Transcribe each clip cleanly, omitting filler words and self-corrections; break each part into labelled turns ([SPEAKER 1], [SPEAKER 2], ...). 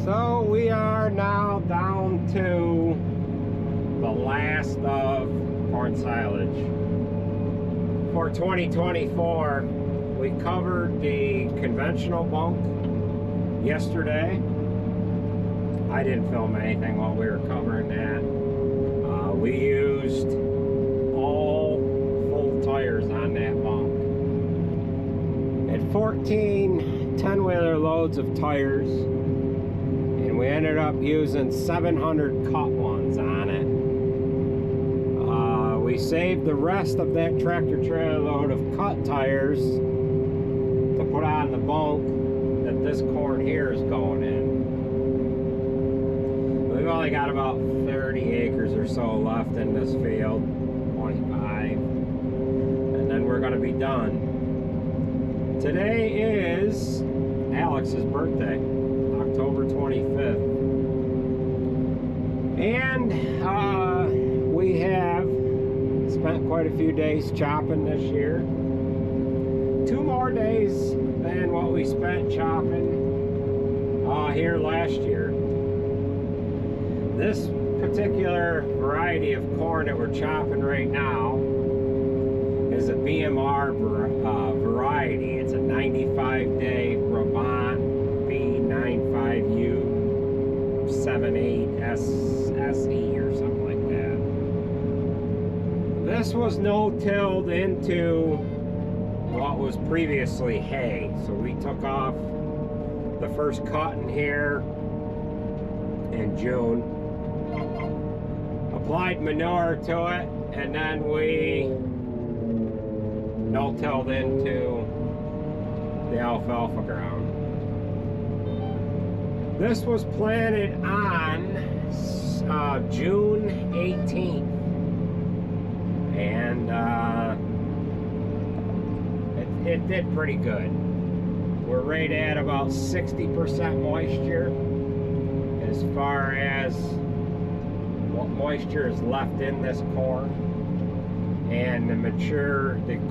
[SPEAKER 1] So we are now down to the last of corn silage for 2024. We covered the conventional bunk yesterday. I didn't film anything while we were covering that. We used all full tires on that bunk. At 14 10-wheeler loads of tires, and we ended up using 700 cut ones on it. We saved the rest of that tractor trailer load of cut tires to put on the bunk that this corn here is going in. We've only got about 30 acres or so left in this field, 25, and then we're going to be done. Today is Alex's birthday, October 25th, and we have spent quite a few days chopping this year. 2 more days than what we spent chopping here last year. This particular variety of corn that we're chopping right now is a BMR variety. It's a 95-day Brabant B95U78SSE or something like that. This was no-tilled into what was previously hay. So we took off the first cut in here in June, applied manure to it, and then we no-tilled into the alfalfa ground. This was planted on June 18th, and it did pretty good. We're right at about 60% moisture as far as what moisture is left in this corn, and the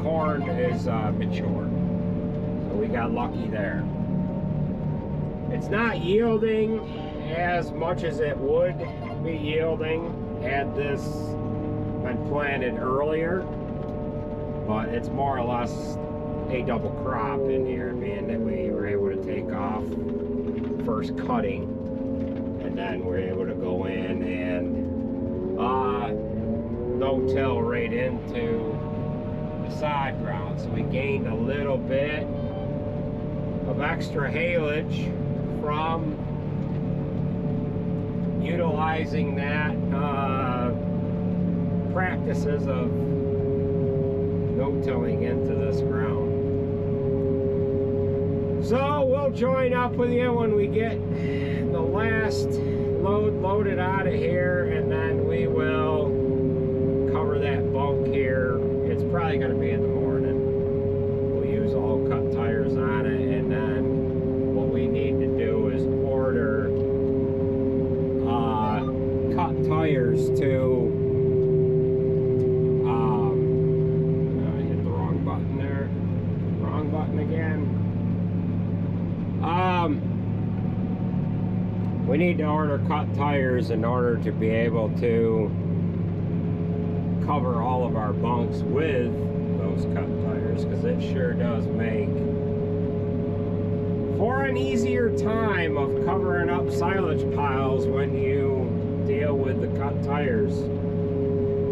[SPEAKER 1] corn is mature, so we got lucky there. It's not yielding as much as it would be yielding had this been planted earlier, but it's more or less a double crop in here, being that we were able to take off first cutting, and then we're able to go in and no-till right into the side ground. So we gained a little bit of extra haylage from utilizing that practices of no-tilling into this ground. So we'll join up with you when we get the last load loaded out of here, and then we will cover that bunk here. It's probably going to be in the morning. We'll use all cut tires on it, and then what we need to do is order cut tires to I hit the wrong button there. Wrong button again. We need to order cut tires in order to be able to cover all of our bunks with those cut tires, because it sure does make for an easier time of covering up silage piles when you deal with the cut tires.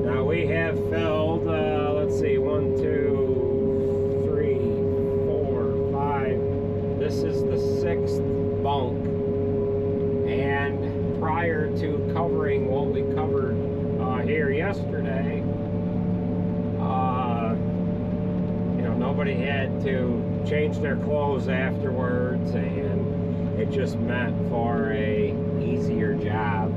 [SPEAKER 1] Now we have filled, let's see, 1, 2, 3, 4, 5. This is the 6th bunk. And prior to covering what we covered here yesterday, nobody had to change their clothes afterwards, and it just meant for a easier job.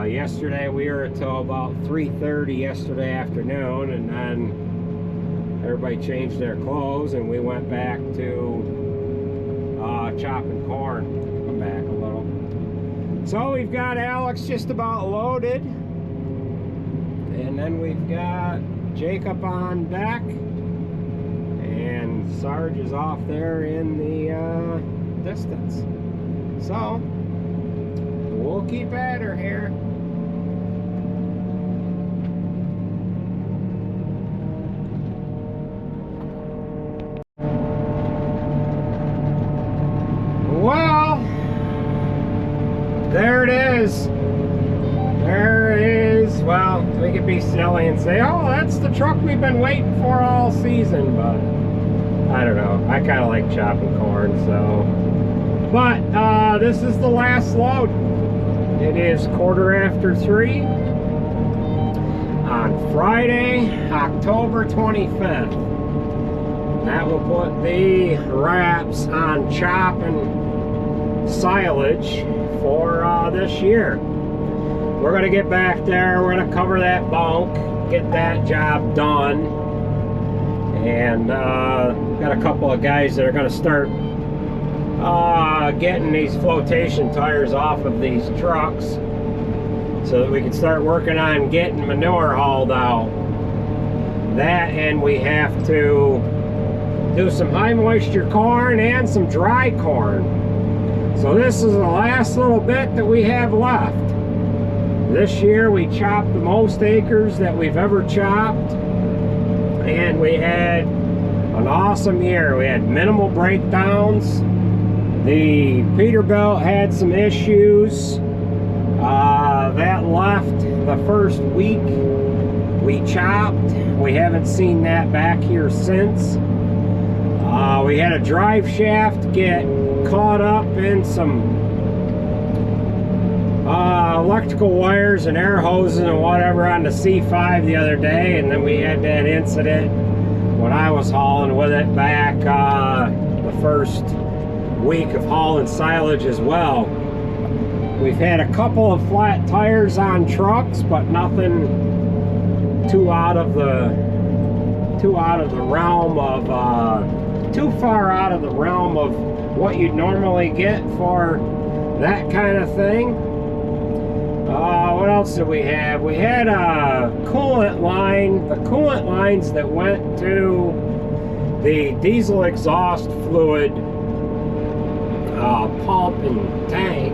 [SPEAKER 1] Yesterday we were until about 3:30 yesterday afternoon, and then everybody changed their clothes and we went back to chopping corn. Come back a little. So we've got Alex just about loaded, and then we've got Jacob on deck, and Sarge is off there in the distance. So we'll keep at her here. Well, there it is. There is, well, we could be silly and say, oh, that's the truck we've been waiting for all season, but I don't know. I kind of like chopping corn, so. But this is the last load. It is 3:15 on Friday, October 25th. That will put the wraps on chopping silage for this year. We're going to get back there. We're going to cover that bunk, get that job done. And got a couple of guys that are going to start getting these flotation tires off of these trucks so that we can start working on getting manure hauled out. That, and we have to do some high moisture corn and some dry corn. So this is the last little bit that we have left. This year we chopped the most acres that we've ever chopped, and we had an awesome year. We had minimal breakdowns. The Peterbilt had some issues. That left the first week we chopped. We haven't seen that back here since. We had a drive shaft get caught up in some electrical wires and air hoses and whatever on the C5 the other day, and then we had that incident when I was hauling with it back the first week of hauling silage as well. We've had a couple of flat tires on trucks, but nothing too out of the realm of too far out of the realm of what you'd normally get for that kind of thing. What else did we have? We had a coolant line. The coolant lines that went to the diesel exhaust fluid pump and tank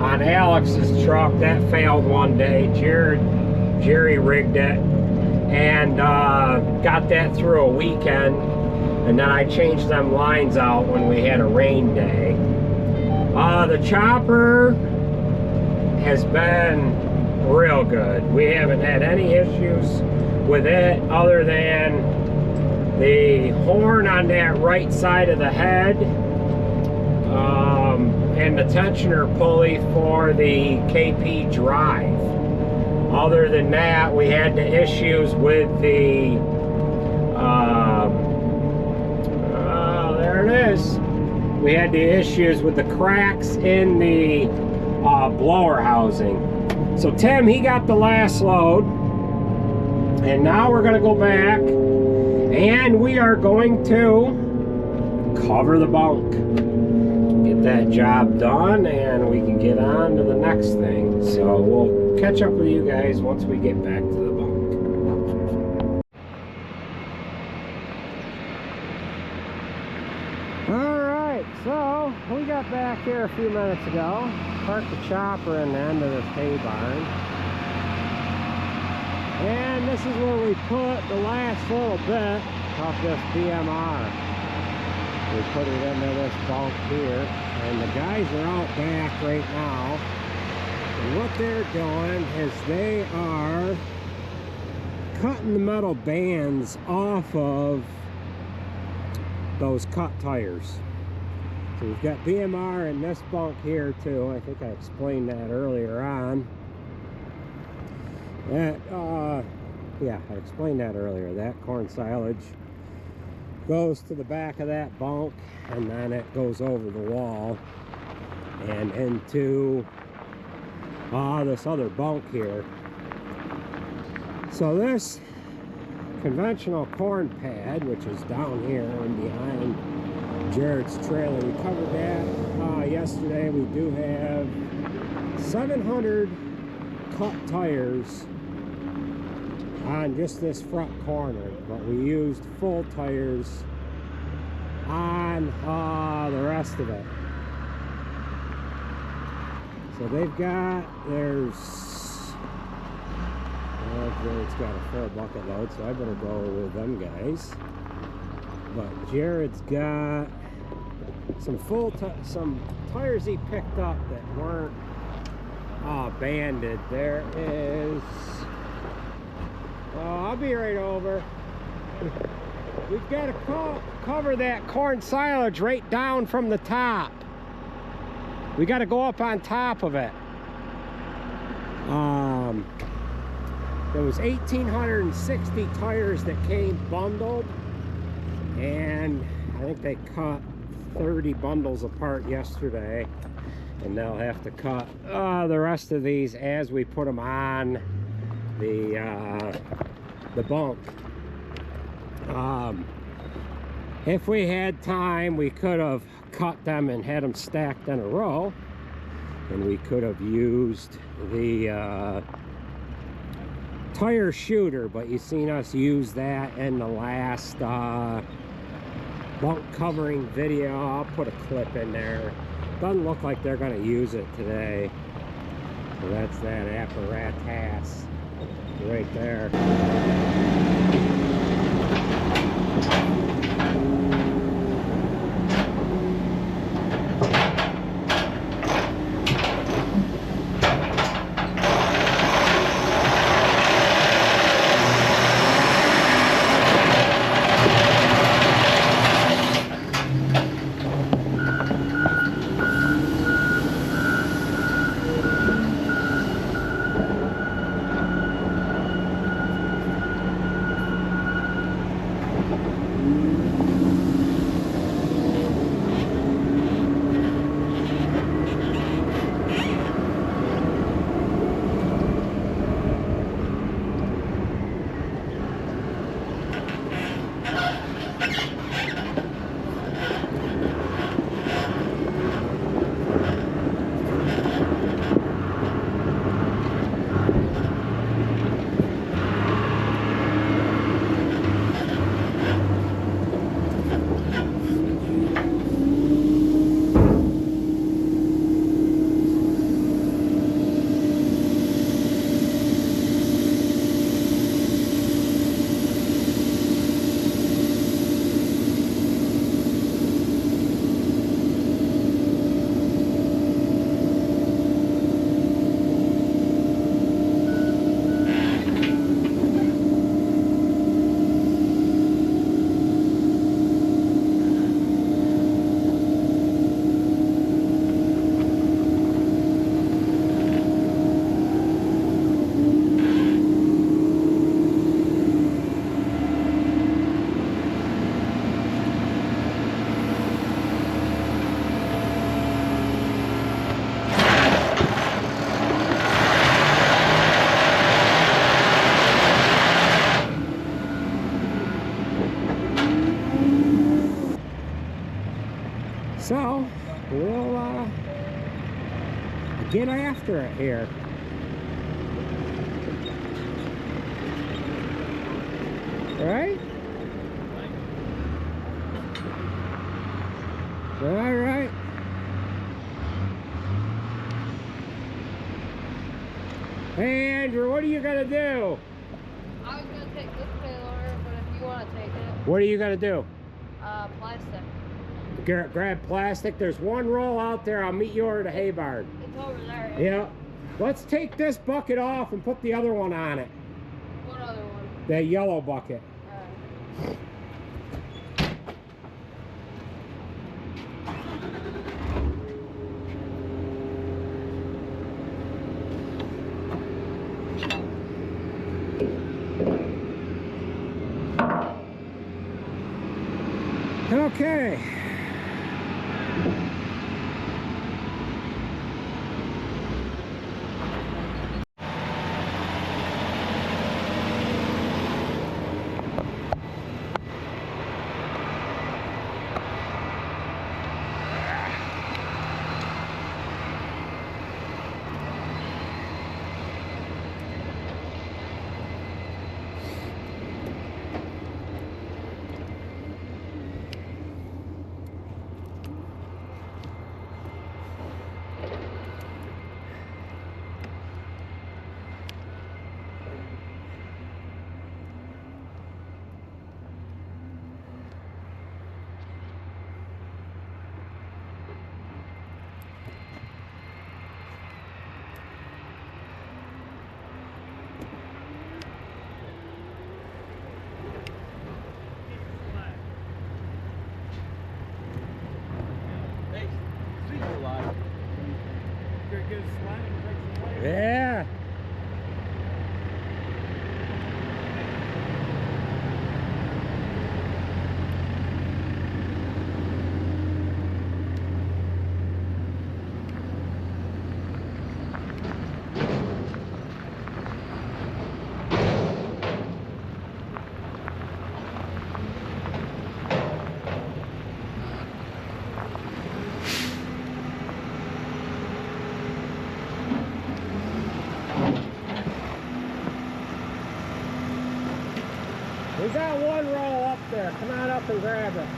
[SPEAKER 1] on Alex's truck, that failed one day. Jerry rigged it and got that through a weekend, and then I changed them lines out when we had a rain day. The chopper has been real good. We haven't had any issues with it other than the horn on that right side of the head and the tensioner pulley for the KP drive. Other than that, we had the issues with the there it is. We had the issues with the cracks in the blower housing. So Tim, he got the last load, and now we're going to go back and we are going to cover the bunk, get that job done, and we can get on to the next thing. So we'll catch up with you guys once we get back to the bunk. Alright, so we got back here a few minutes ago, parked the chopper in the end of this hay barn, and this is where we put the last little bit of this BMR. We put it into this bunk here, and the guys are out back right now, and what they're doing is they are cutting the metal bands off of those cut tires. So we've got BMR in this bunk here too. I think I explained that earlier on. That yeah, I explained that earlier. That corn silage goes to the back of that bunk, and then it goes over the wall and into this other bunk here. So this conventional corn pad, which is down here and behind Jared's trailer, we covered that yesterday. We do have 700 cut tires on just this front corner, but we used full tires on the rest of it. So they've got, Jared's got a full bucket load, so I better go with them guys. But Jared's got some tires he picked up that weren't banded. There is, I'll be right over. We've got to cover that corn silage right down from the top. We got to go up on top of it. There was 1,860 tires that came bundled, and I think they cut 30 bundles apart yesterday, and they'll have to cut the rest of these as we put them on the bunk. If we had time, we could have cut them and had them stacked in a row, and we could have used the tire shooter, but you've seen us use that in the last bunk covering video. I'll put a clip in there. Doesn't look like they're going to use it today. So that's that apparatus right there. So we'll get after it here. All right? All right. Hey Andrew, what are you gonna do?
[SPEAKER 2] I was gonna take this payloader, but if you want to take it.
[SPEAKER 1] What are you gonna do?
[SPEAKER 2] Plastic.
[SPEAKER 1] Grab plastic. There's one roll out there. I'll meet you over the hay barn.
[SPEAKER 2] It's over there.
[SPEAKER 1] Yeah. Let's take this bucket off and put the other one on it.
[SPEAKER 2] What other one?
[SPEAKER 1] The yellow bucket. Okay.
[SPEAKER 3] get a slide and break some legs.
[SPEAKER 1] Yeah. We got one roll up there. Come on up and grab it.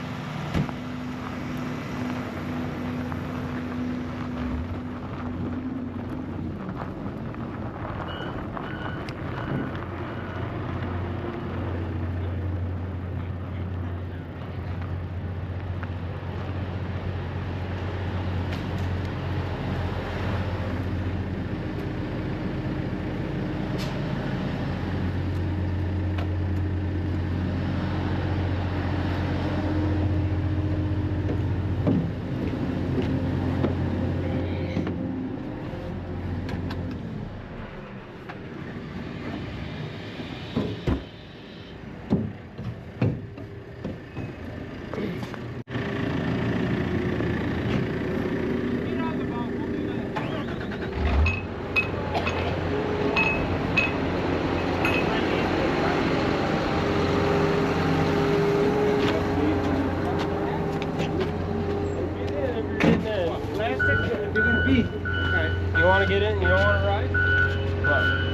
[SPEAKER 3] You want to get in? You don't want to ride?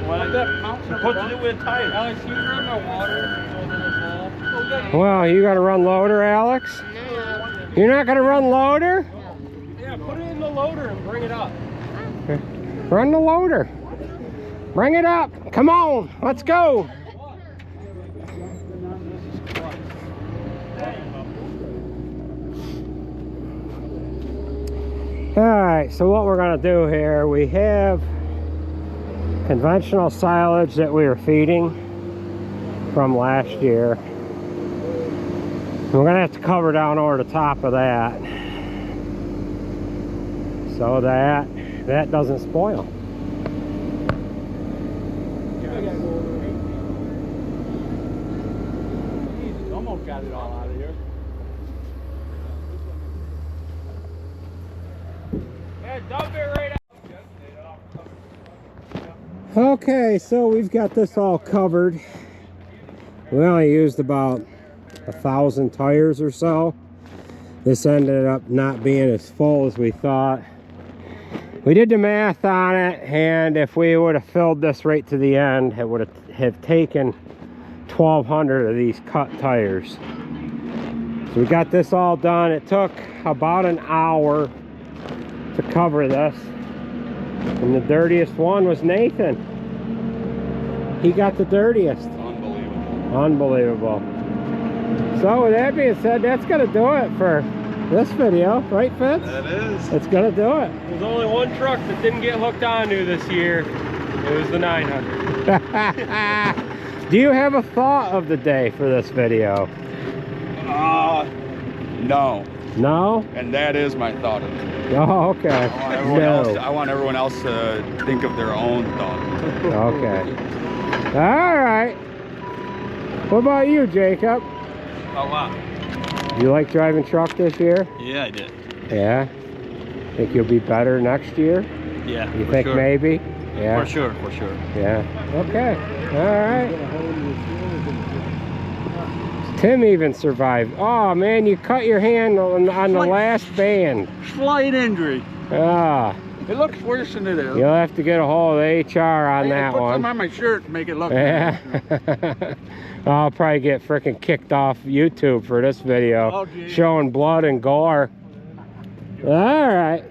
[SPEAKER 3] What? What to do with tires? Alex, you run the water.
[SPEAKER 1] Well, you got to run loader, Alex?
[SPEAKER 2] No.
[SPEAKER 1] You're not going to run loader?
[SPEAKER 3] Yeah, put it in the loader and bring it up.
[SPEAKER 1] Run the loader. Bring it up. Come on. Let's go. Alright, so what we're going to do here, we have conventional silage that we were feeding from last year. We're going to have to cover down over the top of that so that doesn't spoil.
[SPEAKER 3] Almost got it all out of here. Yeah, dump it right out.
[SPEAKER 1] Okay, so we've got this all covered. We only used about 1,000 tires or so. This ended up not being as full as we thought. We did the math on it, and if we would have filled this right to the end, it would have taken 1,200 of these cut tires. So we got this all done. It took about an hour to cover this, and the dirtiest one was Nathan. He got the dirtiest. Unbelievable. So with that being said, that's gonna do it for this video, right, Fitz?
[SPEAKER 3] That is.
[SPEAKER 1] It's gonna do it.
[SPEAKER 3] There's only one truck that didn't get hooked onto this year. It was the 900.
[SPEAKER 1] Do you have a thought of the day for this video?
[SPEAKER 4] No.
[SPEAKER 1] No?
[SPEAKER 4] And that is my thought of it.
[SPEAKER 1] Oh, okay.
[SPEAKER 4] I want everyone else to think of their own thought.
[SPEAKER 1] Okay. All right. What about you, Jacob?
[SPEAKER 3] Oh, wow.
[SPEAKER 1] You like driving truck this year?
[SPEAKER 3] Yeah, I did.
[SPEAKER 1] Yeah. Think you'll be better next year?
[SPEAKER 3] Yeah,
[SPEAKER 1] You think maybe? Yeah.
[SPEAKER 3] For sure.
[SPEAKER 1] Yeah. Okay. All right. Tim even survived. Oh man, you cut your hand on the last band.
[SPEAKER 4] Slight injury.
[SPEAKER 1] Ah.
[SPEAKER 4] It looks worse than it is.
[SPEAKER 1] You'll have to get a hold of HR on that
[SPEAKER 4] put
[SPEAKER 1] one.
[SPEAKER 4] some on my shirt to make it look
[SPEAKER 1] Yeah. I'll probably get freaking kicked off YouTube for this video,
[SPEAKER 4] Oh, geez.
[SPEAKER 1] showing blood and gore. All right.